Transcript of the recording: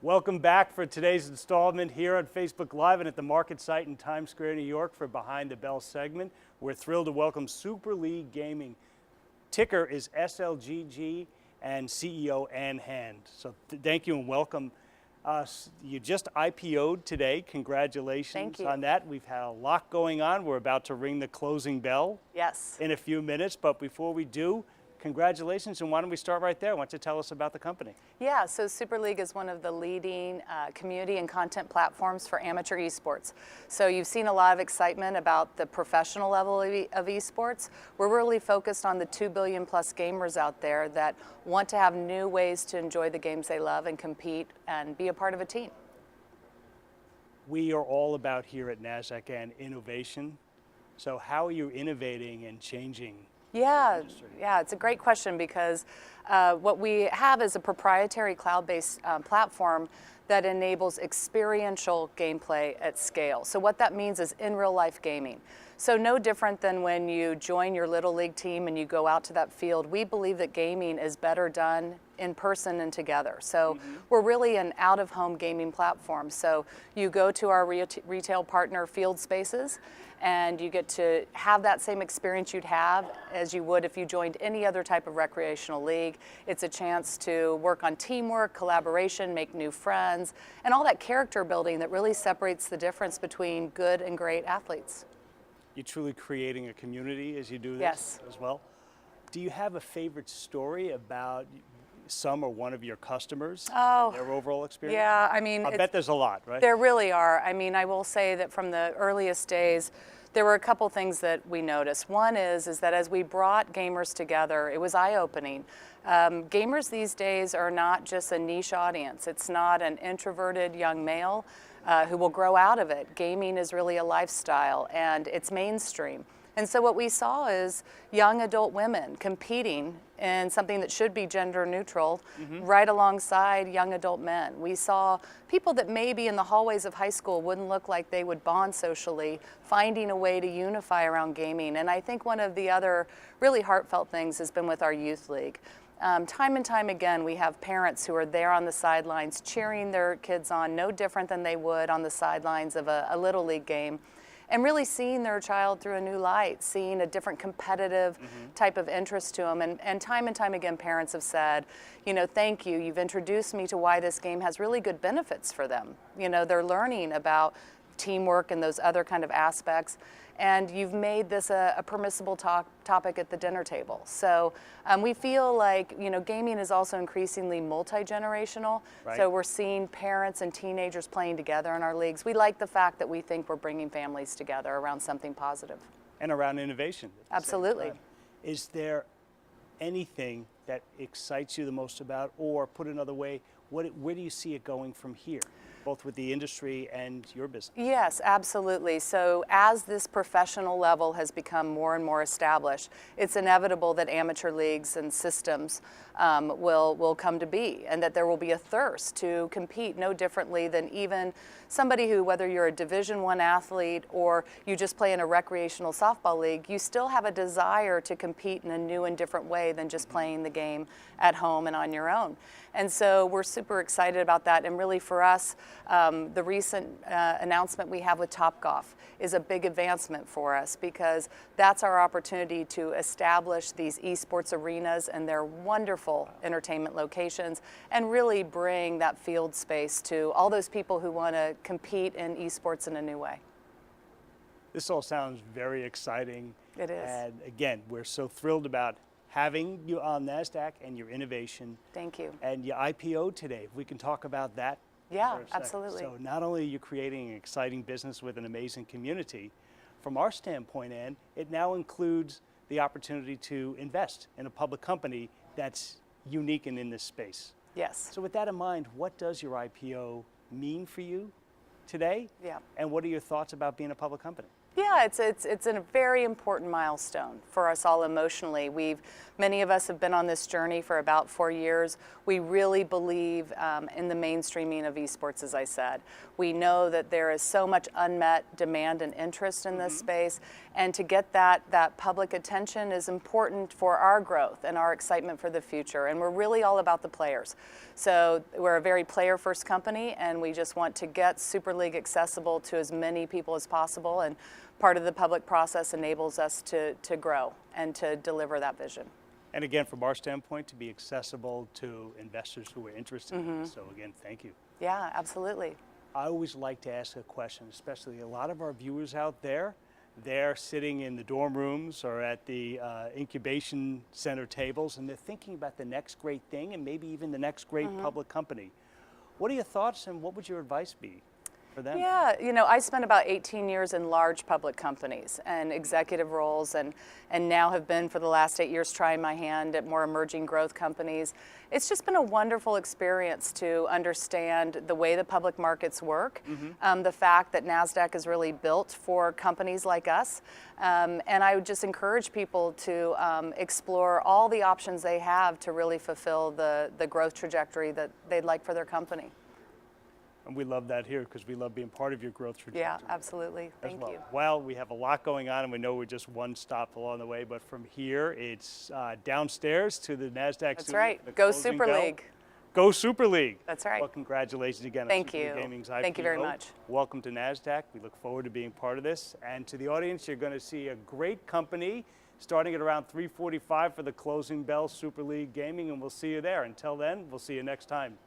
Welcome back for today's installment here on Facebook Live and at the market site in Times Square, New York for Behind the Bell segment. We're thrilled to welcome Super League Gaming. Ticker is SLGG and CEO Ann Hand. So thank you and welcome. You just IPO'd today. Congratulations on that. We've had a lot going on. We're about to ring the closing bell in a few minutes, but before we do, congratulations, and why don't we start right there? Why don't you tell us about the company? Yeah, so Super League is one of the leading community and content platforms for amateur esports. So you've seen a lot of excitement about the professional level of esports. We're really focused on the 2 billion plus gamers out there that want to have new ways to enjoy the games they love and compete and be a part of a team. We are all about here at Nasdaq and innovation. So how are you innovating and changing? Yeah, it's a great question because what we have is a proprietary cloud-based platform that enables experiential gameplay at scale. So what that means is in real life gaming. So no different than when you join your Little League team and you go out to that field. We believe that gaming is better done in person and together. So we're really an out-of-home gaming platform. So you go to our retail partner field spaces and you get to have that same experience you'd have as you would if you joined any other type of recreational league. It's a chance to work on teamwork, collaboration, make new friends, and all that character building that really separates the difference between good and great athletes. You're truly creating a community as you do this as well. Do you have a favorite story about some or one of your customers, their overall experience? Yeah, I mean, I bet there's a lot, right? There really are. I mean, I will say that from the earliest days, there were a couple things that we noticed. One is that as we brought gamers together, it was eye-opening. Gamers these days are not just a niche audience. It's not an introverted young male who will grow out of it. Gaming is really a lifestyle and it's mainstream. And so what we saw is young adult women competing in something that should be gender neutral right alongside young adult men. We saw people that maybe in the hallways of high school wouldn't look like they would bond socially, finding a way to unify around gaming. And I think one of the other really heartfelt things has been with our youth league. Time and time again, we have parents who are there on the sidelines cheering their kids on, no different than they would on the sidelines of a Little League game, and really seeing their child through a new light, seeing a different competitive type of interest to them. And time again, parents have said, you know, thank you, you've introduced me to why this game has really good benefits for them. You know, they're learning about teamwork and those other kind of aspects. And you've made this a permissible topic at the dinner table. So we feel like, you know, gaming is also increasingly multi-generational. So we're seeing parents and teenagers playing together in our leagues. We like the fact that we think we're bringing families together around something positive. And around innovation. Absolutely. Is there anything that excites you the most about, or put another way, where do you see it going from here, both with the industry and your business? Yes, absolutely. So as this professional level has become more and more established, it's inevitable that amateur leagues and systems will come to be, and that there will be a thirst to compete no differently than even somebody who, whether you're a Division I athlete or you just play in a recreational softball league, you still have a desire to compete in a new and different way than just playing the game at home and on your own. And so we're super excited about that. And really for us, the recent announcement we have with Topgolf is a big advancement for us, because that's our opportunity to establish these esports arenas and their wonderful entertainment locations and really bring that field space to all those people who want to compete in esports in a new way. This all sounds very exciting. It is. And again, we're so thrilled about having you on Nasdaq and your innovation. Thank you. And your IPO today, if we can talk about that. Yeah, absolutely. So not only are you creating an exciting business with an amazing community, from our standpoint, Ann, it now includes the opportunity to invest in a public company that's unique and in this space. Yes. So with that in mind, what does your IPO mean for you today? Yeah. And what are your thoughts about being a public company? Yeah, it's a very important milestone for us all emotionally. Many of us have been on this journey for about 4 years. We really believe in the mainstreaming of esports, as I said. We know that there is so much unmet demand and interest in this space, and to get that public attention is important for our growth and our excitement for the future. And we're really all about the players. So we're a very player-first company, and we just want to get Super League accessible to as many people as possible. And part of the public process enables us to grow and to deliver that vision. And again, from our standpoint, to be accessible to investors who are interested in this. So again, thank you. Yeah, absolutely. I always like to ask a question, especially a lot of our viewers out there, they're sitting in the dorm rooms or at the incubation center tables, and they're thinking about the next great thing and maybe even the next great public company. What are your thoughts and what would your advice be for them? Yeah, you know, I spent about 18 years in large public companies and executive roles, and now have been for the last 8 years trying my hand at more emerging growth companies. It's just been a wonderful experience to understand the way the public markets work, the fact that Nasdaq is really built for companies like us, and I would just encourage people to explore all the options they have to really fulfill the growth trajectory that they'd like for their company. And we love that here because we love being part of your growth trajectory. Yeah, absolutely. Thank you. Well, we have a lot going on, and we know we're just one stop along the way. But from here, it's downstairs to the Nasdaq. That's right. Go Super League. Go Super League. That's right. Well, congratulations again. Thank on you. Super League Gaming's IPO. Thank you very much. Welcome to Nasdaq. We look forward to being part of this. And to the audience, you're going to see a great company starting at around 3:45 for the closing bell, Super League Gaming, and we'll see you there. Until then, we'll see you next time.